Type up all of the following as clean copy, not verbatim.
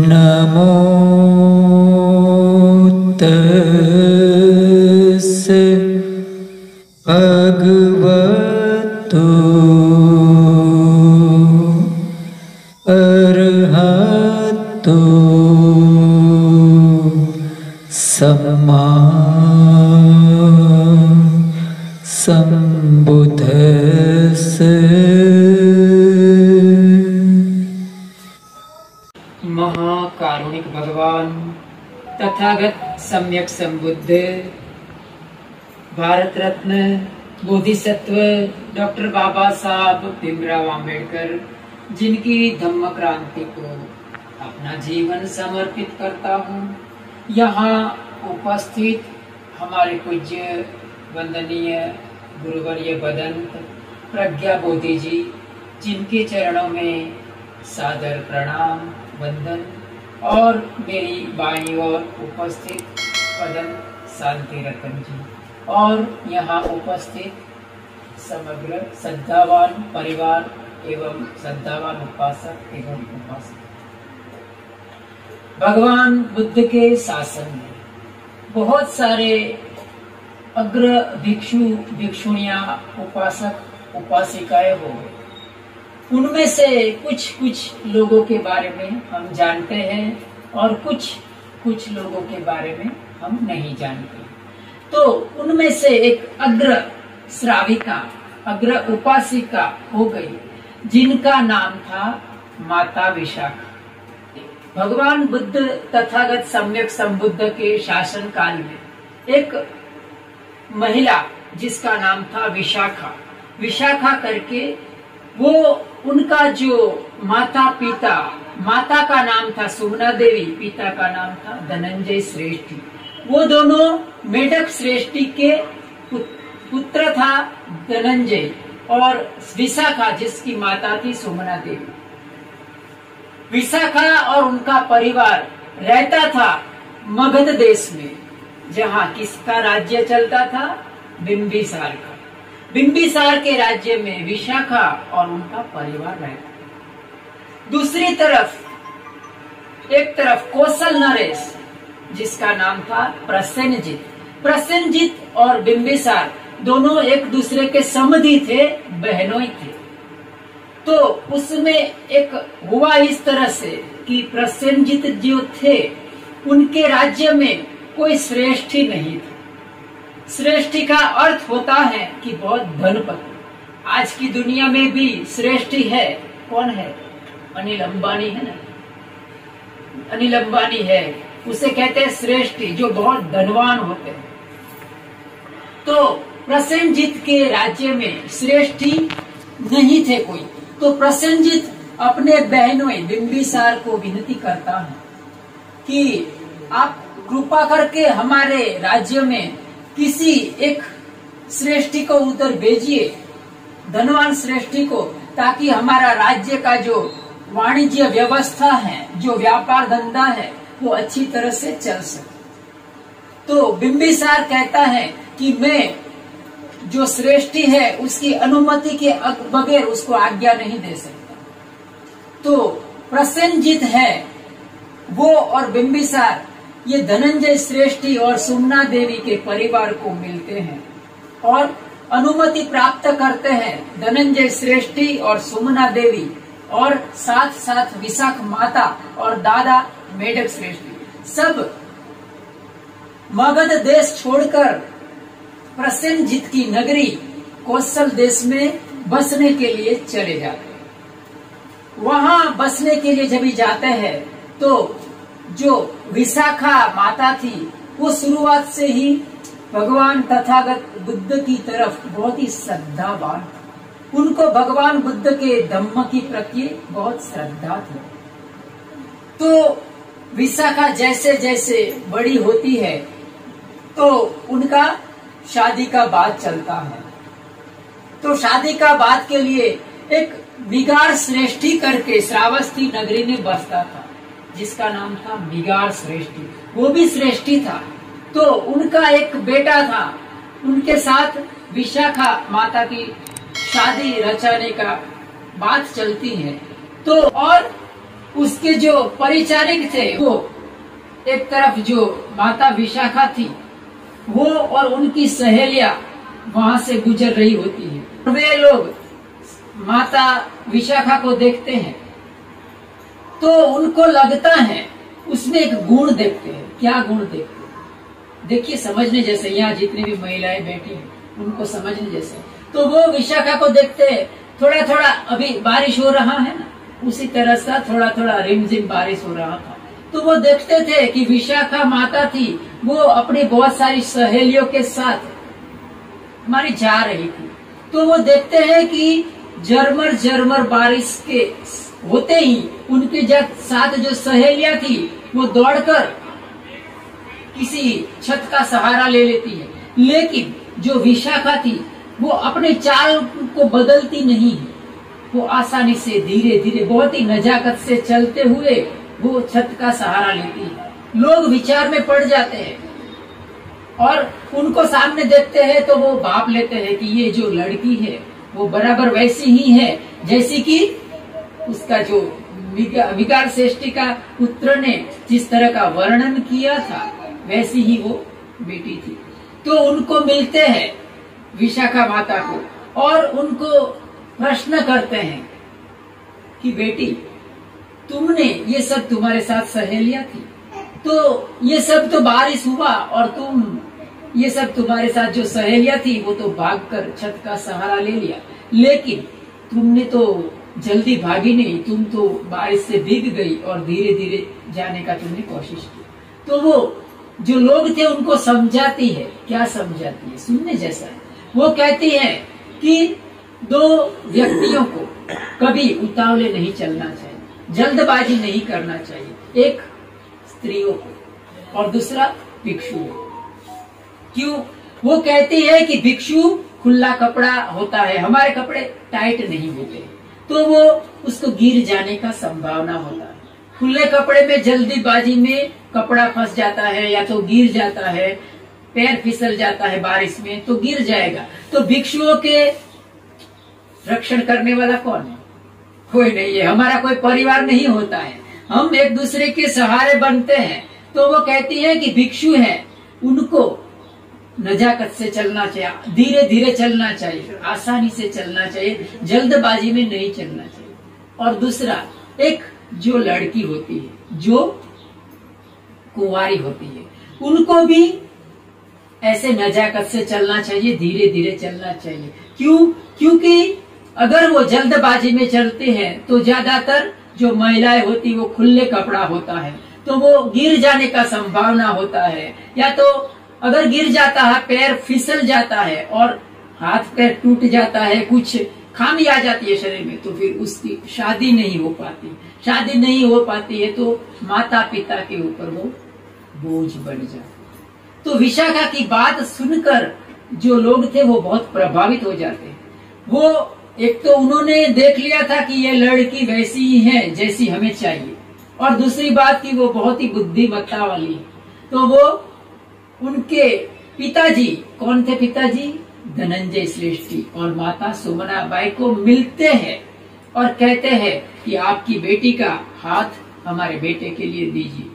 नमो तस्से भगवतो अरहतो सम्मा संबुद्धस्से। महाकारुणिक भगवान तथागत सम्यक संबुद्ध भारत रत्न बोधिसत्व डॉक्टर बाबा साहब भीमराव आम्बेडकर, जिनकी धम्म क्रांति को अपना जीवन समर्पित करता हूँ, यहाँ उपस्थित हमारे पूज्य वंदनीय गुरुवर्य बदंत प्रज्ञा बोधि जी, जिनके चरणों में सादर प्रणाम वंदन, और मेरी बाईं ओर उपस्थित पदम शांति रतन जी, और यहाँ उपस्थित समग्र श्रद्धावान परिवार एवं श्रद्धावान उपासक एवं उपासक। भगवान बुद्ध के शासन में बहुत सारे अग्र भिक्षु भिक्षुणियां उपासक उपासिकाएं हो गए। उनमें से कुछ लोगों के बारे में हम जानते हैं और कुछ लोगों के बारे में हम नहीं जानते। तो उनमें से एक अग्र श्राविका अग्र उपासिका हो गई, जिनका नाम था माता विशाखा। भगवान बुद्ध तथागत सम्यक संबुद्ध के शासन काल में एक महिला जिसका नाम था विशाखा करके, वो उनका जो माता का नाम था सुमना देवी, पिता का नाम था धनंजय श्रेष्ठी। वो दोनों मेढक श्रेष्ठी के पुत्र था धनंजय, और विशाखा जिसकी माता थी सुमना देवी। विशाखा और उनका परिवार रहता था मगध देश में, जहाँ किसका राज्य चलता था? बिंबिसार का। बिंबिसार के राज्य में विशाखा और उनका परिवार रहता। दूसरी तरफ एक तरफ कौशल नरेश, जिसका नाम था प्रसेनजित और बिंबिसार दोनों एक दूसरे के समधी थे, बहनोई थे। तो उसमें एक हुआ इस तरह से कि प्रसेनजित जो थे, उनके राज्य में कोई श्रेष्ठी नहीं था। श्रेष्ठी का अर्थ होता है कि बहुत धनपति। आज की दुनिया में भी श्रेष्ठी है। कौन है? अनिल अंबानी है ना। अनिल अंबानी है, उसे कहते हैं श्रेष्ठी, जो बहुत धनवान होते हैं। तो प्रसेनजित के राज्य में श्रेष्ठी नहीं थे कोई। तो प्रसेनजित अपने बहनों बिंबिसार को विनती करता है कि आप कृपा करके हमारे राज्य में किसी एक श्रेष्ठी को उधर भेजिए, धनवान श्रेष्ठी को, ताकि हमारा राज्य का जो वाणिज्य व्यवस्था है, जो व्यापार धंधा है, वो अच्छी तरह से चल सके। तो बिंबिसार कहता है कि मैं जो श्रेष्ठी है उसकी अनुमति के बगैर उसको आज्ञा नहीं दे सकता। तो प्रसेनजित है वो और बिंबिसार ये धनंजय श्रेष्ठी और सुमना देवी के परिवार को मिलते हैं और अनुमति प्राप्त करते हैं। धनंजय श्रेष्ठी और सुमना देवी और साथ साथ विशाख माता और दादा मेढक श्रेष्ठी सब मगध देश छोड़कर प्रसेनजित की नगरी कौशल देश में बसने के लिए चले जाते हैं। वहां बसने के लिए जब जाते हैं तो जो विशाखा माता थी वो शुरुआत से ही भगवान तथागत बुद्ध की तरफ बहुत ही श्रद्धावान थी। उनको भगवान बुद्ध के धम्म की प्रति बहुत श्रद्धा थी। तो विशाखा जैसे जैसे बड़ी होती है तो उनका शादी का बात चलता है। तो शादी का बात के लिए एक बिगाड़ श्रेष्ठी करके श्रावस्ती नगरी में बसता था, जिसका नाम था बिगाड़ श्रेष्ठी। वो भी श्रेष्ठी था। तो उनका एक बेटा था, उनके साथ विशाखा माता की शादी रचाने का बात चलती है। तो और उसके जो परिचारिक थे वो एक तरफ जो माता विशाखा थी वो और उनकी सहेलियां वहां से गुजर रही होती है। वे लोग माता विशाखा को देखते हैं तो उनको लगता है, उसमें एक गुण देखते हैं। क्या गुण देखते हैं? देखिए, समझने जैसे, यहाँ जितनी भी महिलाएं बैठी हैं उनको समझने जैसे। तो वो विशाखा को देखते हैं, थोड़ा थोड़ा अभी बारिश हो रहा है ना, उसी तरह से थोड़ा थोड़ा रिमझिम बारिश हो रहा था। तो वो देखते थे कि विशाखा माता थी, वो अपनी बहुत सारी सहेलियों के साथ हमारी जा रही थी। तो वो देखते हैं कि झरमर झरमर बारिश के होते ही उनके साथ जो सहेलियां थी वो दौड़कर किसी छत का सहारा ले लेती है। लेकिन जो विशाखा थी वो अपने चाल को बदलती नहीं है, वो आसानी से धीरे धीरे बहुत ही नजाकत से चलते हुए वो छत का सहारा लेती है। लोग विचार में पड़ जाते हैं और उनको सामने देखते हैं तो वो भाप लेते हैं कि ये जो लड़की है वो बराबर वैसी ही है जैसी कि उसका जो विकार श्रेष्ठी का पुत्र ने जिस तरह का वर्णन किया था, वैसी ही वो बेटी थी। तो उनको मिलते हैं विशाखा माता को और उनको प्रश्न करते हैं कि बेटी, तुमने ये सब, तुम्हारे साथ सहेलियां थी, तो ये सब तो बारिश हुआ और तुम ये सब तुम्हारे साथ जो सहेलियां थी वो तो भागकर छत का सहारा ले लिया, लेकिन तुमने तो जल्दी भागी नहीं, तुम तो बारिश से भीग गई और धीरे धीरे जाने का तुमने कोशिश की। तो वो जो लोग थे उनको समझाती है। क्या समझाती है? सुनने जैसा है। वो कहती है कि दो व्यक्तियों को कभी उतावले नहीं चलना चाहिए, जल्दबाजी नहीं करना चाहिए। एक स्त्रियों को और दूसरा भिक्षु। क्यों? वो कहती है कि भिक्षु खुला कपड़ा होता है, हमारे कपड़े टाइट नहीं होते, तो वो उसको गिर जाने का संभावना होता है। खुले कपड़े में जल्दीबाजी में कपड़ा फंस जाता है या तो गिर जाता है, पैर फिसल जाता है बारिश में तो गिर जाएगा। तो भिक्षुओं के रक्षण करने वाला कौन है? कोई नहीं है, हमारा कोई परिवार नहीं होता है, हम एक दूसरे के सहारे बनते हैं। तो वो कहती है कि भिक्षु है, उनको नजाकत से चलना चाहिए, धीरे धीरे चलना चाहिए, आसानी से चलना चाहिए, जल्दबाजी में नहीं चलना चाहिए। और दूसरा, एक जो लड़की होती है, जो कुंवारी होती है, उनको भी ऐसे नजाकत से चलना चाहिए, धीरे धीरे चलना चाहिए। क्यों? क्योंकि अगर वो जल्दबाजी में चलते हैं तो ज्यादातर जो महिलाएं होती वो खुले कपड़ा होता है तो वो गिर जाने का संभावना होता है, या तो अगर गिर जाता है पैर फिसल जाता है और हाथ पैर टूट जाता है, कुछ खामी आ जाती है शरीर में, तो फिर उसकी शादी नहीं हो पाती। शादी नहीं हो पाती है तो माता पिता के ऊपर वो बोझ बढ़ जाता। तो विशाखा की बात सुनकर जो लोग थे वो बहुत प्रभावित हो जाते हैं। वो एक तो उन्होंने देख लिया था कि ये लड़की वैसी ही है जैसी हमें चाहिए, और दूसरी बात कि वो बहुत ही बुद्धिमत्ता वाली है। तो वो उनके पिताजी, कौन थे पिताजी? धनंजय श्रेष्ठी और माता सुमना बाई को मिलते हैं और कहते हैं कि आपकी बेटी का हाथ हमारे बेटे के लिए दीजिए।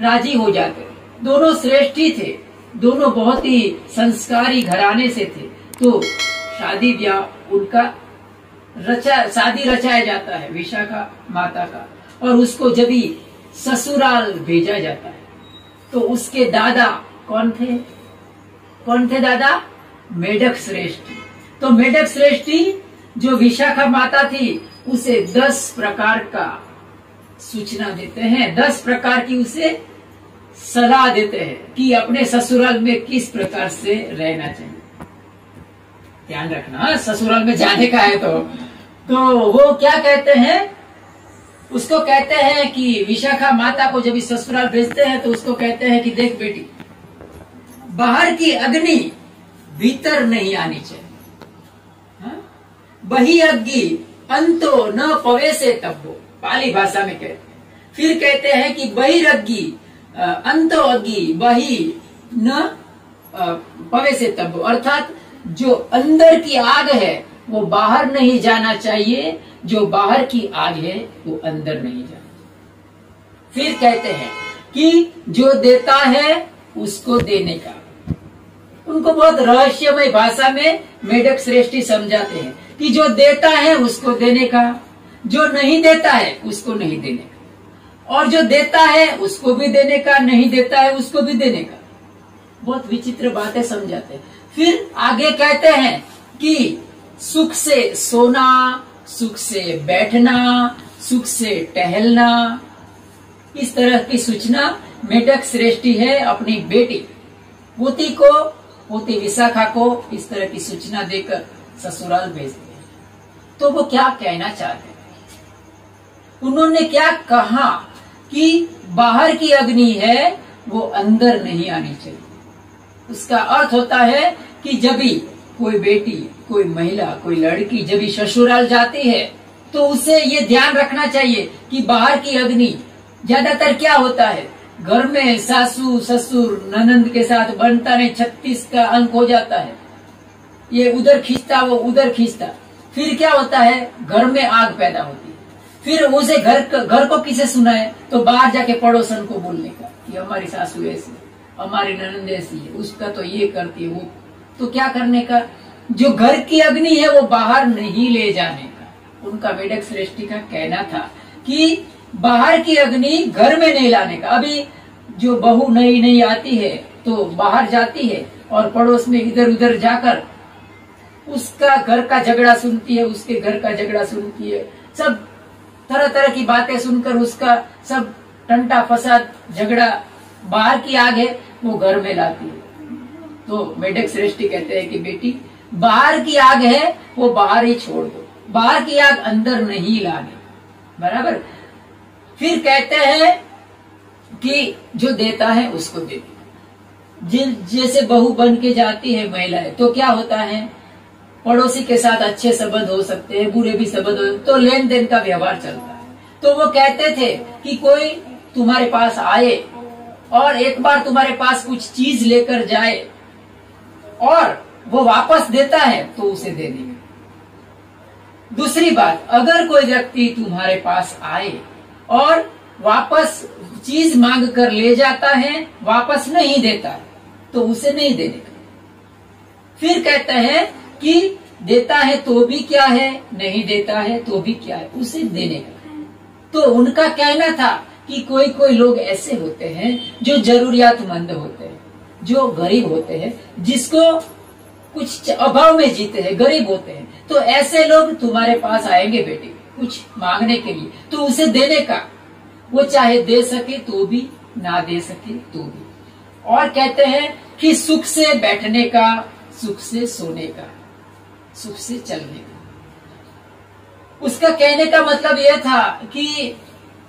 राजी हो जाते। दोनों श्रेष्ठी थे, दोनों बहुत ही संस्कारी घराने से थे, तो शादी ब्याह उनका शादी रचाया जाता है विशाखा माता का, और उसको जब भी ससुराल भेजा जाता है तो उसके दादा कौन थे? कौन थे दादा? मेढक श्रेष्ठी। तो मेढक श्रेष्ठी जो विशाखा माता थी उसे 10 प्रकार का सूचना देते हैं, 10 प्रकार की उसे सलाह देते हैं कि अपने ससुराल में किस प्रकार से रहना चाहिए। ध्यान रखना, ससुराल में जाने का है तो वो क्या कहते हैं? उसको कहते हैं कि विशाखा माता को जब इस ससुराल भेजते हैं तो उसको कहते हैं कि देख बेटी, बाहर की अग्नि भीतर नहीं आनी चाहिए, बही अग्नि अंतो न पवेसे तब्बो, पाली भाषा में कहते हैं। फिर कहते हैं कि बहिरग्नि अंतो अग्नि बही न पवेसे तब्बो, अर्थात जो अंदर की आग है वो बाहर नहीं जाना चाहिए, जो बाहर की आग है वो अंदर नहीं जाना। फिर कहते हैं कि जो देता है उसको देने का। उनको बहुत रहस्यमय भाषा में मेढक श्रेष्ठी समझाते हैं कि जो देता है उसको देने का, जो नहीं देता है उसको नहीं देने का, और जो देता है उसको भी देने का, नहीं देता है उसको भी देने का। बहुत विचित्र बातें समझाते हैं। फिर आगे कहते हैं कि सुख से सोना, सुख से बैठना, सुख से टहलना, इस तरह की सूचना मेढक श्रेष्ठी है अपनी बेटी पोती विशाखा को इस तरह की सूचना देकर ससुराल भेजते हैं। तो वो क्या कहना चाहते थे? उन्होंने क्या कहा कि बाहर की अग्नि है वो अंदर नहीं आनी चाहिए। उसका अर्थ होता है कि जब भी कोई बेटी, कोई महिला, कोई लड़की जब भी ससुराल जाती है तो उसे ये ध्यान रखना चाहिए कि बाहर की अग्नि, ज्यादातर क्या होता है घर में सासू ससुर ननंद के साथ बनता नहीं, 36 का अंक हो जाता है, ये उधर खींचता वो उधर खींचता, फिर क्या होता है घर में आग पैदा होती है। फिर उसे घर को किसे सुनाए तो बाहर जाके पड़ोसन को बोलने का कि हमारी सासू ऐसी, हमारी ननंद ऐसी है, उसका तो ये करती है वो, तो क्या करने का, जो घर की अग्नि है वो बाहर नहीं ले जाने का। उनका मेढक श्रेष्ठी का कहना था कि बाहर की अग्नि घर में नहीं लाने का। अभी जो बहू नई नई आती है तो बाहर जाती है और पड़ोस में इधर उधर जाकर उसका घर का झगड़ा सुनती है, उसके घर का झगड़ा सुनती है, सब तरह तरह की बातें सुनकर उसका सब टंटा फसाद झगड़ा, बाहर की आग है वो घर में लाती है। तो मेढक श्रेष्ठी कहते हैं कि बेटी बाहर की आग है वो बाहर ही छोड़ दो, बाहर की आग अंदर नहीं लानी, बराबर। फिर कहते हैं कि जो देता है उसको दे दो। जैसे बहू बन के जाती है महिलाएं तो क्या होता है, पड़ोसी के साथ अच्छे संबंध हो सकते हैं, बुरे भी संबंध हो, तो लेन देन का व्यवहार चलता है। तो वो कहते थे कि कोई तुम्हारे पास आए और एक बार तुम्हारे पास कुछ चीज लेकर जाए और वो वापस देता है तो उसे दे देंगे। दूसरी बात, अगर कोई व्यक्ति तुम्हारे पास आए और वापस चीज मांग कर ले जाता है, वापस नहीं देता तो उसे नहीं देने का। फिर कहता है कि देता है तो भी क्या है, नहीं देता है तो भी क्या है, उसे देने का। तो उनका कहना था कि कोई कोई लोग ऐसे होते हैं जो जरूरियातमंद होते हैं, जो गरीब होते हैं, जिसको कुछ अभाव में जीते हैं, गरीब होते हैं, तो ऐसे लोग तुम्हारे पास आएंगे बेटी कुछ मांगने के लिए, तो उसे देने का, वो चाहे दे सके तो भी, ना दे सके तो भी। और कहते हैं कि सुख से बैठने का, सुख से सोने का, सुख से चलने का। उसका कहने का मतलब यह था कि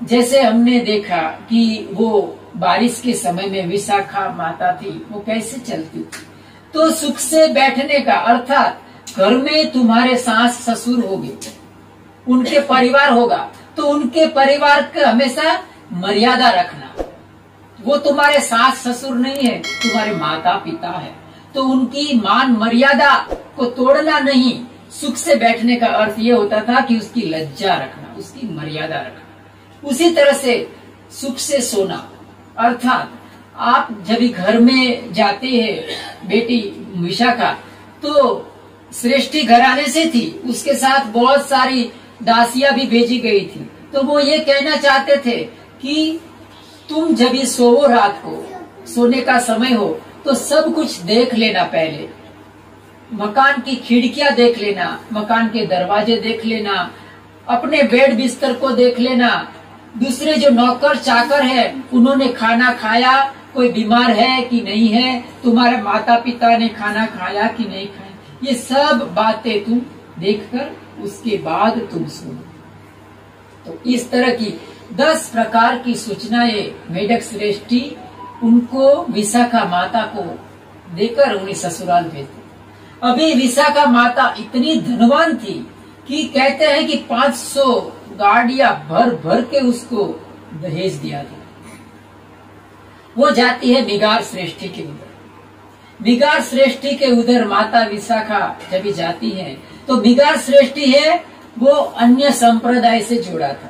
जैसे हमने देखा कि वो बारिश के समय में विशाखा माता थी, वो कैसे चलती थी, तो सुख से बैठने का अर्थात घर में तुम्हारे सास ससुर होंगे, उनके परिवार होगा, तो उनके परिवार का हमेशा मर्यादा रखना। वो तुम्हारे सास ससुर नहीं है, तुम्हारे माता पिता है, तो उनकी मान मर्यादा को तोड़ना नहीं। सुख से बैठने का अर्थ ये होता था कि उसकी लज्जा रखना, उसकी मर्यादा रखना। उसी तरह से सुख से सोना अर्थात आप जब घर में जाते हैं बेटी विशाखा, तो श्रेष्ठी घराने से थी, उसके साथ बहुत सारी दासियां भी भेजी गई थी। तो वो ये कहना चाहते थे कि तुम जब ये सोओ, रात को सोने का समय हो, तो सब कुछ देख लेना, पहले मकान की खिड़कियां देख लेना, मकान के दरवाजे देख लेना, अपने बेड बिस्तर को देख लेना, दूसरे जो नौकर चाकर है उन्होंने खाना खाया, कोई बीमार है कि नहीं है, तुम्हारे माता पिता ने खाना खाया कि नहीं खाया, ये सब बातें तुम देखकर उसके बाद तुम सुनो। तो इस तरह की 10 प्रकार की सूचनाएं मेढक श्रेष्ठी उनको विशाखा माता को देकर उन्हें ससुराल भेजते। अभी विशाखा माता इतनी धनवान थी कि कहते हैं कि 500 गाड़ियां भर भर के उसको दहेज दिया था। वो जाती है मिगार श्रेष्ठी के उधर। मिगार श्रेष्ठी के उधर माता विशाखा जब जाती है तो मिगार श्रेष्ठी है वो अन्य संप्रदाय से जुड़ा था।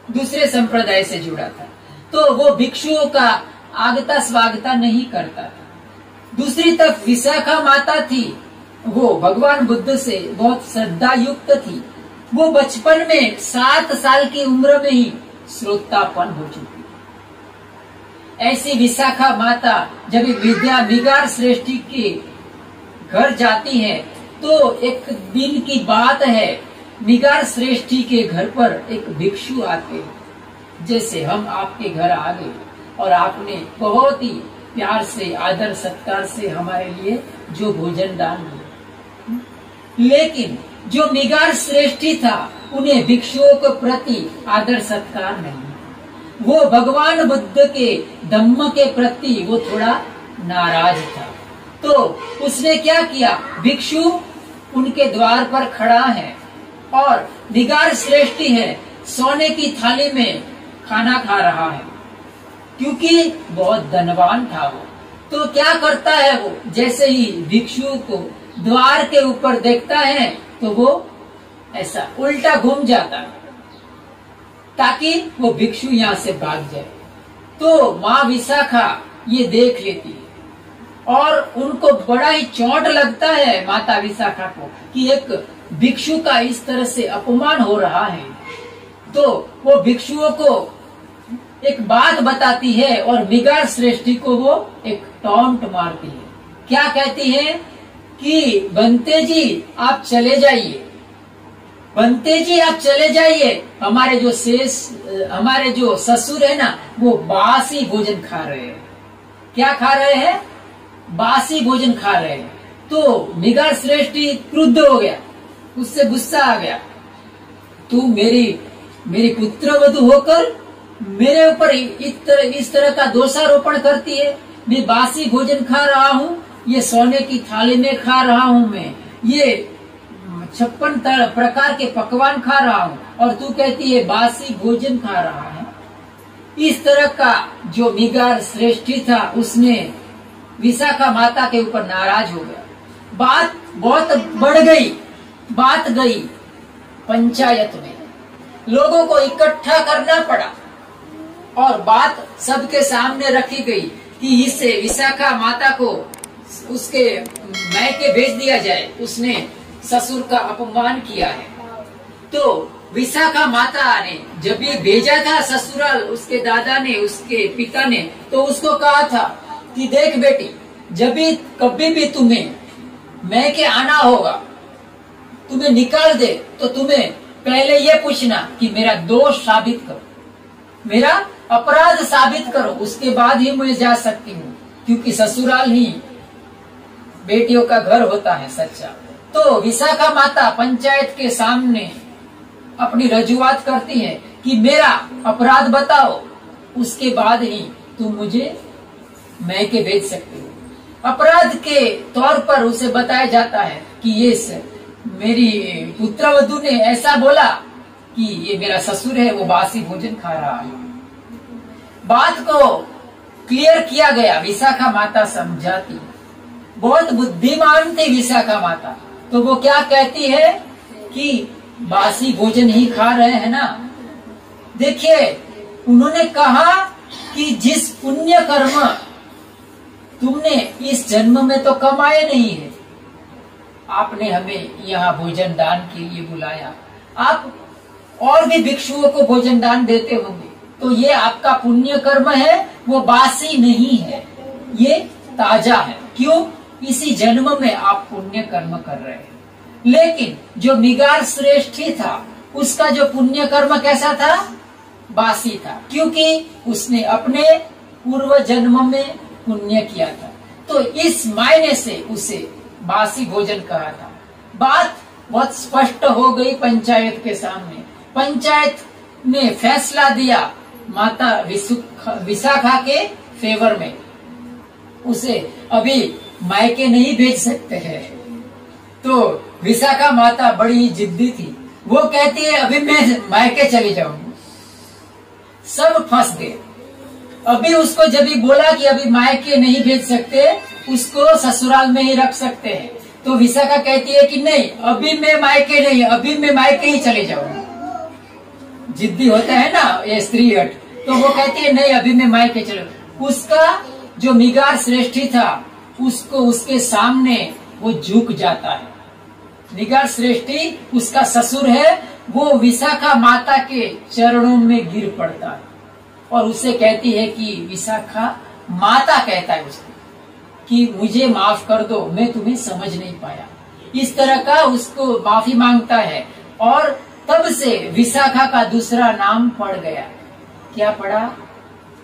दूसरे संप्रदाय से जुड़ा था, तो वो भिक्षुओं का आगता स्वागता नहीं करता था। दूसरी तरफ विशाखा माता थी, वो भगवान बुद्ध से बहुत श्रद्धा युक्त थी। वो बचपन में 7 साल की उम्र में ही श्रोतापन हो चुकी। ऐसी विशाखा माता जब मिगार श्रेष्ठी के घर जाती है, तो एक दिन की बात है, मिगार श्रेष्ठी के घर पर एक भिक्षु आते हैं। जैसे हम आपके घर आ गए और आपने बहुत ही प्यार से, आदर सत्कार से हमारे लिए जो भोजन दान दिया, लेकिन जो मिगार श्रेष्ठी था, उन्हें भिक्षुओं के प्रति आदर सत्कार नहीं। वो भगवान बुद्ध के धम्म के प्रति वो थोड़ा नाराज था। तो उसने क्या किया, भिक्षु उनके द्वार पर खड़ा है और मिगार श्रेष्ठी है, सोने की थाली में खाना खा रहा है, क्योंकि बहुत धनवान था वो। तो क्या करता है वो, जैसे ही भिक्षु को द्वार के ऊपर देखता है तो वो ऐसा उल्टा घूम जाता है ताकि वो भिक्षु यहाँ से भाग जाए। तो माँ विशाखा ये देख लेती है और उनको बड़ा ही चोट लगता है माता विशाखा को कि एक भिक्षु का इस तरह से अपमान हो रहा है। तो वो भिक्षुओं को एक बात बताती है और मिगार श्रेष्ठी को वो एक टॉन्ट मारती है। क्या कहती है कि बंते जी आप चले जाइए, बंते जी आप चले जाइए, हमारे जो ससुर है ना, वो बासी भोजन खा रहे हैं। क्या खा रहे हैं, बासी भोजन खा रहे हैं। तो मिगार श्रेष्ठी क्रुद्ध हो गया, उससे गुस्सा आ गया, तू मेरी पुत्रवधू होकर मेरे ऊपर इस तरह का दोषारोपण करती है। मैं बासी भोजन खा रहा हूँ, ये सोने की थाली में खा रहा हूँ, मैं ये 56 प्रकार के पकवान खा रहा हूँ और तू कहती है बासी भोजन खा रहा है। इस तरह का जो मिगार श्रेष्ठी था, उसने विशाखा माता के ऊपर नाराज हो गया। बात बहुत बढ़ गई, बात गई पंचायत में, लोगों को इकट्ठा करना पड़ा और बात सबके सामने रखी गई कि इससे विशाखा माता को उसके मैके भेज दिया जाए, उसने ससुर का अपमान किया है। तो विशाखा माता ने जब ये भेजा था ससुराल, उसके दादा ने, उसके पिता ने, तो उसको कहा था कि देख बेटी, जब भी कभी भी तुम्हें मैके आना होगा, तुम्हें निकाल दे, तो तुम्हें पहले ये पूछना कि मेरा दोष साबित करो, मेरा अपराध साबित करो, उसके बाद ही मैं जा सकती हूँ, क्योंकि ससुराल ही बेटियों का घर होता है सच्चा। तो विशाखा माता पंचायत के सामने अपनी रजूआत करती है कि मेरा अपराध बताओ, उसके बाद ही तुम मुझे मैके भेज सकते हो। अपराध के तौर पर उसे बताया जाता है कि ये मेरी पुत्रवधू ने ऐसा बोला कि ये मेरा ससुर है, वो बासी भोजन खा रहा है। बात को क्लियर किया गया, विशाखा माता समझाती, बहुत बुद्धिमान थी विशाखा माता। तो वो क्या कहती है कि बासी भोजन ही खा रहे हैं ना। देखिए, उन्होंने कहा कि जिस पुण्य कर्म तुमने इस जन्म में तो कमाए नहीं है, आपने हमें यहाँ भोजन दान के लिए बुलाया, आप और भी भिक्षुओं को भोजन दान देते होंगे, तो ये आपका पुण्य कर्म है, वो बासी नहीं है, ये ताजा है। क्यों? इसी जन्म में आप पुण्य कर्म कर रहे हैं। लेकिन जो मिगार श्रेष्ठी था, उसका जो पुण्य कर्म कैसा था? बासी था, क्योंकि उसने अपने पूर्व जन्म में पुण्य किया था। तो इस मायने से उसे बासी भोजन कहा था। बात बहुत स्पष्ट हो गई पंचायत के सामने। पंचायत ने फैसला दिया माता विशाखा के फेवर में, उसे अभी मायके नहीं भेज सकते हैं। तो विशाखा माता बड़ी जिद्दी थी, वो कहती है अभी मैं मायके चली जाऊंगी। सब फंस गए। अभी उसको जब भी बोला कि अभी मायके नहीं भेज सकते, उसको ससुराल में ही रख सकते हैं, तो विशाखा कहती है कि नहीं, अभी मैं मायके नहीं, अभी मैं मायके ही चले जाऊंगी। जिद्दी होता है ना ये स्त्री हट, तो वो कहती है नहीं अभी मैं मायके चलो। उसका जो मिगार श्रेष्ठी था उसको उसके सामने वो झुक जाता है। मिगार श्रेष्ठी उसका ससुर है, वो विशाखा माता के चरणों में गिर पड़ता है और उसे कहती है कि विशाखा माता कहता है उसको कि मुझे माफ कर दो, मैं तुम्हें समझ नहीं पाया। इस तरह का उसको माफी मांगता है और तब से विशाखा का दूसरा नाम पड़ गया। क्या पड़ा?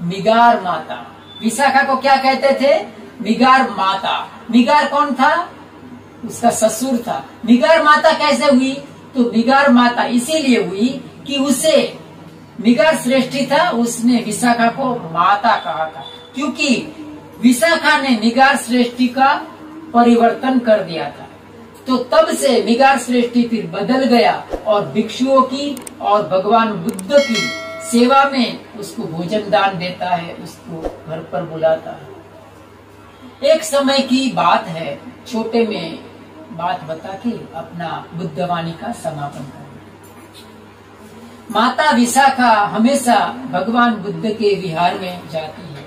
मिगार माता। विशाखा को क्या कहते थे? मिगार माता। मिगार कौन था? उसका ससुर था। मिगार माता कैसे हुई? तो मिगार माता इसीलिए हुई कि उसे मिगार श्रेष्ठी था, उसने विशाखा को माता कहा था, क्योंकि विशाखा ने मिगार श्रेष्ठी का परिवर्तन कर दिया था। तो तब से मिगार श्रेष्ठी फिर बदल गया और भिक्षुओं की और भगवान बुद्ध की सेवा में उसको भोजन दान देता है, उसको घर पर बुलाता है। एक समय की बात है, छोटे में बात बता के अपना बुद्धवाणी का समापन करें। माता विशाखा हमेशा भगवान बुद्ध के विहार में जाती है,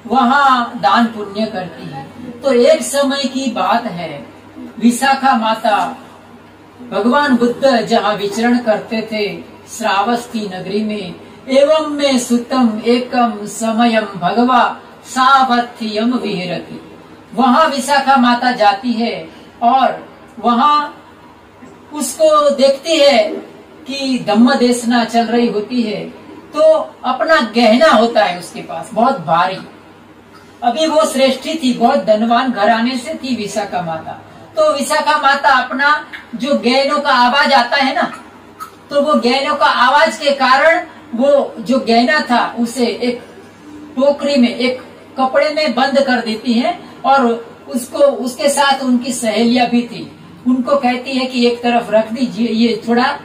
वहाँ दान पुण्य करती है। तो एक समय की बात है, विशाखा माता भगवान बुद्ध जहाँ विचरण करते थे श्रावस्ती नगरी में, एवं में सुतम एकम समयम भगवा सावर्थ्यम विहरति, वहाँ विशाखा माता जाती है और वहाँ उसको देखती है कि धम्म देशना चल रही होती है, तो अपना गहना होता है उसके पास बहुत भारी। अभी वो श्रेष्ठी थी, बहुत धनवान घराने से थी विशाखा माता। तो विशाखा माता अपना जो गहनों का आवाज आता है ना, तो वो गहनों का आवाज के कारण वो जो गहना था उसे एक टोकरी में, एक कपड़े में बंद कर देती है और उसको उसके साथ उनकी सहेलियां भी थी, उनको कहती है कि एक तरफ रख दीजिए, ये थोड़ा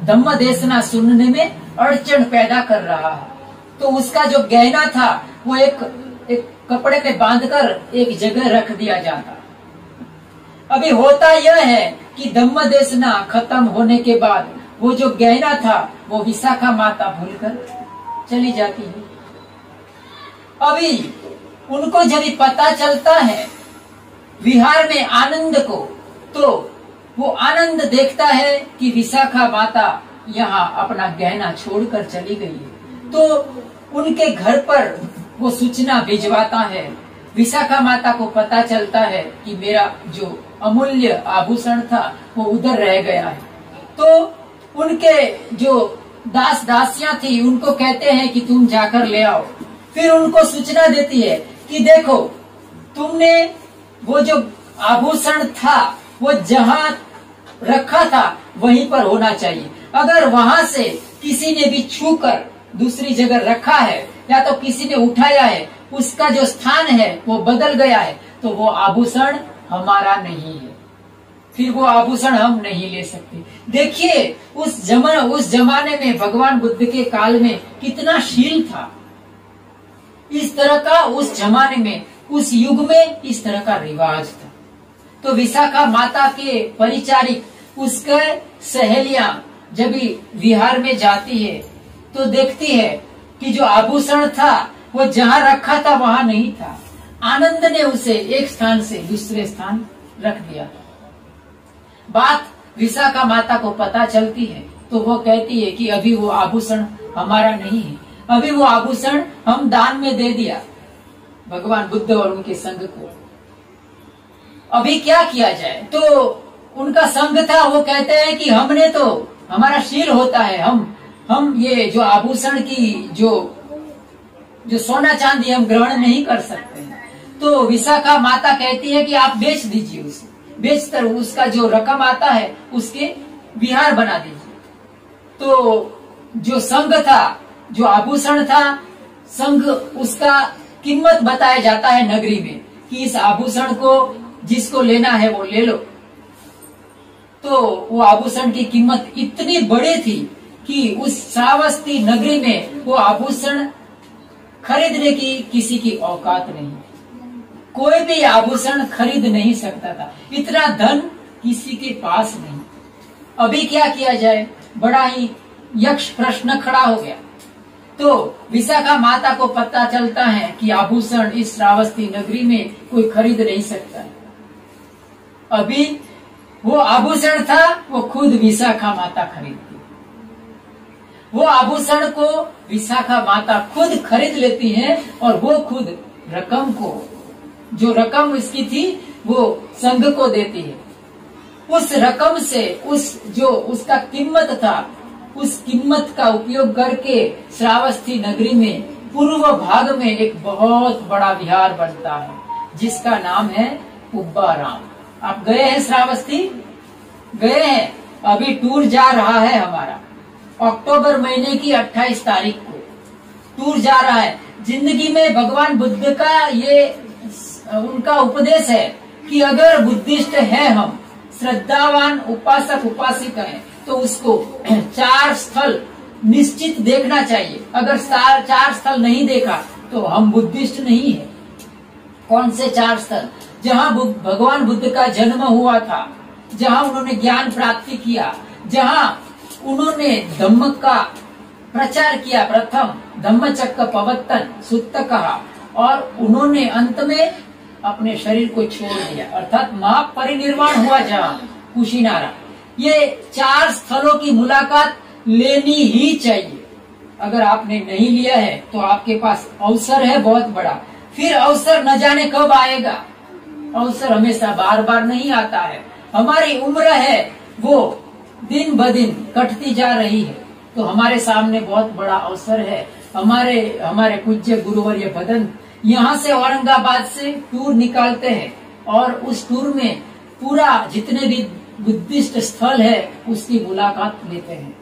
धम्म देशना सुनने में अड़चन पैदा कर रहा है। तो उसका जो गहना था वो एक कपड़े में बांधकर एक जगह रख दिया जाता। अभी होता यह है कि धम्म देशना खत्म होने के बाद वो जो गहना था वो विशाखा माता भूलकर चली जाती है। अभी उनको जब पता चलता है विहार में आनंद को, तो वो आनंद देखता है कि विशाखा माता यहाँ अपना गहना छोड़कर चली गई है। तो उनके घर पर वो सूचना भिजवाता है। विशाखा माता को पता चलता है कि मेरा जो अमूल्य आभूषण था वो उधर रह गया है। तो उनके जो दास दासियां थी उनको कहते हैं कि तुम जाकर ले आओ। फिर उनको सूचना देती है कि देखो, तुमने वो जो आभूषण था वो जहाँ रखा था वहीं पर होना चाहिए। अगर वहां से किसी ने भी छूकर दूसरी जगह रखा है या तो किसी ने उठाया है, उसका जो स्थान है वो बदल गया है, तो वो आभूषण हमारा नहीं है, फिर वो आभूषण हम नहीं ले सकते। देखिए उस जमाने में भगवान बुद्ध के काल में कितना शील था। इस तरह का उस जमाने में, उस युग में इस तरह का रिवाज था। तो विशाखा माता के परिचारिक उसके सहेलियां जब विहार में जाती है तो देखती है कि जो आभूषण था वो जहाँ रखा था वहां नहीं था। आनंद ने उसे एक स्थान से दूसरे स्थान रख दिया। बात विशाखा माता को पता चलती है तो वो कहती है कि अभी वो आभूषण हमारा नहीं है, अभी वो आभूषण हम दान में दे दिया भगवान बुद्ध और उनके संघ को। अभी क्या किया जाए? तो उनका संघ था, वो कहते हैं कि हमने तो, हमारा शील होता है, हम ये जो आभूषण की जो सोना चांदी हम ग्रहण नहीं कर सकते हैं। तो विशाखा माता कहती है कि आप बेच दीजिए उसे, बेचकर उसका जो रकम आता है उसके विहार बना दीजिए। तो जो संघ था, जो आभूषण था, संघ उसका कीमत बताया जाता है नगरी में कि इस आभूषण को जिसको लेना है वो ले लो। तो वो आभूषण की कीमत इतनी बड़ी थी कि उस श्रावस्ती नगरी में वो आभूषण खरीदने की किसी की औकात नहीं, कोई भी आभूषण खरीद नहीं सकता था, इतना धन किसी के पास नहीं। अभी क्या किया जाए? बड़ा ही यक्ष प्रश्न खड़ा हो गया। तो विशाखा माता को पता चलता है कि आभूषण इस श्रावस्ती नगरी में कोई खरीद नहीं सकता है। अभी वो आभूषण था, वो खुद विशाखा माता खरीदती। वो आभूषण को विशाखा माता खुद खरीद लेती है और वो खुद रकम को, जो रकम इसकी थी, वो संघ को देती है। उस रकम से जो उसका कीमत था, उस कीमत का उपयोग करके श्रावस्ती नगरी में पूर्व भाग में एक बहुत बड़ा विहार बनता है, जिसका नाम है पुब्बाराम। आप गए हैं श्रावस्ती? गए हैं? अभी टूर जा रहा है हमारा, अक्टूबर महीने की 28 तारीख को टूर जा रहा है। जिंदगी में भगवान बुद्ध का ये उनका उपदेश है कि अगर बुद्धिस्ट है, हम श्रद्धावान उपासक उपासिका है, तो उसको 4 स्थल निश्चित देखना चाहिए। अगर 4 स्थल नहीं देखा तो हम बुद्धिस्ट नहीं है। कौन से 4 स्थल? जहाँ भगवान बुद्ध का जन्म हुआ था, जहाँ उन्होंने ज्ञान प्राप्ति किया, जहाँ उन्होंने धम्म का प्रचार किया, प्रथम धम्मचक्र प्रवर्तन सुत्त कहा, और उन्होंने अंत में अपने शरीर को छोड़ दिया, अर्थात महापरिनिर्वाण हुआ जहाँ कुशीनारा। ये 4 स्थलों की मुलाकात लेनी ही चाहिए। अगर आपने नहीं लिया है तो आपके पास अवसर है बहुत बड़ा। फिर अवसर न जाने कब आएगा। अवसर हमेशा बार बार नहीं आता है। हमारी उम्र है वो दिन ब दिन कटती जा रही है, तो हमारे सामने बहुत बड़ा अवसर है। हमारे पूज्य गुरुवर्य भदंत यहाँ से औरंगाबाद से टूर निकालते हैं और उस टूर में पूरा जितने भी बुद्धिस्ट स्थल है उसकी मुलाकात लेते हैं।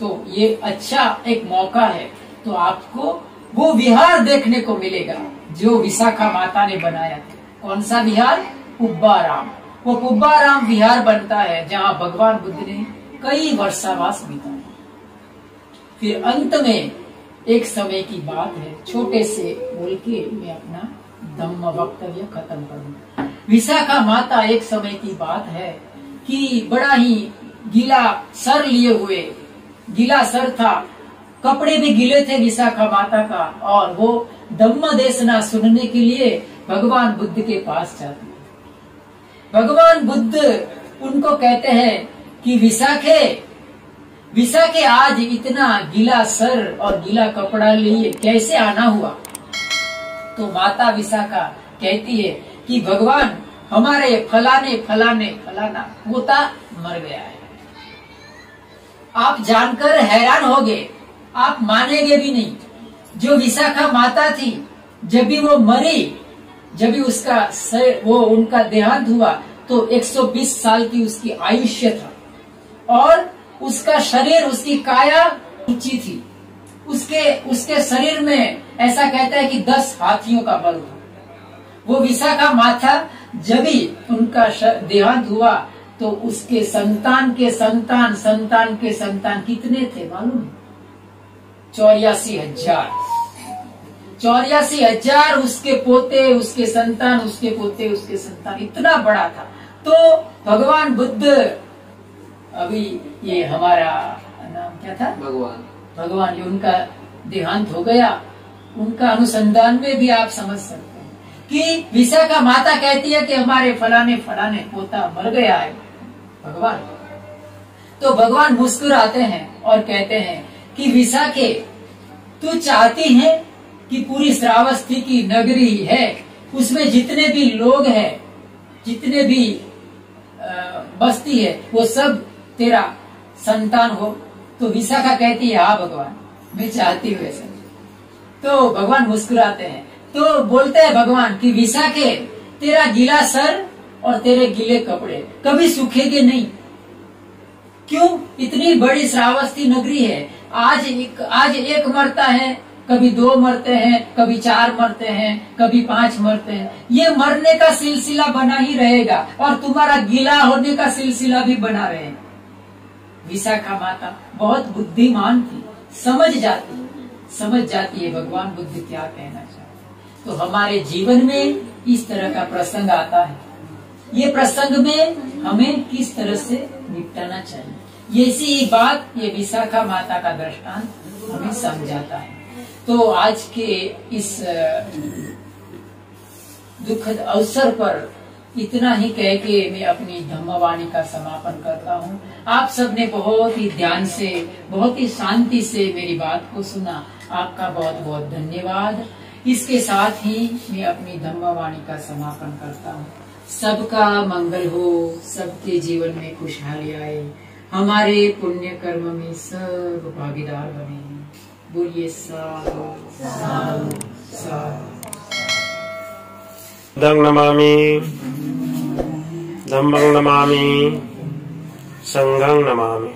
तो ये अच्छा एक मौका है, तो आपको वो विहार देखने को मिलेगा जो विशाखा माता ने बनाया था। कौन सा विहार? पुब्बाराम। वो पुब्बाराम विहार बनता है जहाँ भगवान बुद्ध ने कई वर्षावास बिताया। फिर अंत में एक समय की बात है, छोटे से बोल के मैं अपना धम्म वक्तव्य खत्म करूंगा। विशाखा माता एक समय की बात है कि बड़ा ही गीला सर लिए हुए, गीला सर था, कपड़े भी गीले थे विशाखा माता का, और वो धम्म देशना सुनने के लिए भगवान बुद्ध के पास जाती है। भगवान बुद्ध उनको कहते हैं कि विशाखे आज इतना गीला सर और गीला कपड़ा लिए कैसे आना हुआ? तो माता विशाखा कहती है कि भगवान हमारे फलाना पोता मर गया है। आप जानकर हैरान होगे, आप मानेंगे भी नहीं। जो विशाखा माता थी, जब भी वो मरी, जब भी उनका देहांत हुआ, तो 120 साल की उसकी आयुष्य था और उसका शरीर, उसकी काया ऊंची थी। उसके शरीर में ऐसा कहता है कि 10 हाथियों का बल था। वो विशाखा माता जब भी उनका देहांत हुआ तो उसके संतान के संतान कितने थे मालूम है? 84,000। 84,000 उसके पोते, उसके संतान, उसके पोते, उसके संतान, इतना बड़ा था। तो भगवान बुद्ध, अभी ये हमारा नाम क्या था? भगवान, ये उनका देहांत हो गया। उनका अनुसंधान में भी आप समझ सकते हैं कि विशाखा माता कहती है कि हमारे फलाने पोता मर गया है भगवान। तो भगवान मुस्कुराते हैं और कहते हैं कि विशाखे, तू चाहती है कि पूरी श्रावस्ती की नगरी है, उसमें जितने भी लोग हैं, जितने भी बस्ती है, वो सब तेरा संतान हो? तो विशाखा कहती है हाँ भगवान, मैं चाहती हूँ ऐसा। तो भगवान मुस्कुराते हैं। तो बोलते हैं भगवान कि विशाखे, तेरा गीला सर और तेरे गीले कपड़े कभी सूखेंगे नहीं। क्यों? इतनी बड़ी श्रावस्ती नगरी है, आज एक मरता है, कभी 2 मरते हैं, कभी 4 मरते हैं, कभी 5 मरते हैं। ये मरने का सिलसिला बना ही रहेगा और तुम्हारा गीला होने का सिलसिला भी बना रहेगा। विशाखा माता बहुत बुद्धिमान थी, समझ जाती है भगवान बुद्ध क्या कहना चाहते। तो हमारे जीवन में इस तरह का प्रसंग आता है। ये प्रसंग में हमें किस तरह से निपटाना चाहिए, ये इसी बात ये विशाखा माता का दृष्टांत हमें समझाता है। तो आज के इस दुखद अवसर पर इतना ही कह के मैं अपनी धम्मवाणी का समापन करता हूँ। आप सबने बहुत ही ध्यान से, बहुत ही शांति से मेरी बात को सुना, आपका बहुत बहुत धन्यवाद। इसके साथ ही मैं अपनी धम्मवाणी का समापन करता हूँ। सबका मंगल हो, सबके जीवन में खुशहाली आए, हमारे पुण्य कर्म में सब भागीदार बने। बोलिए साधु साधु साधु। बुद्धं नमामि, धम्मं नमामि, संघं नमामि।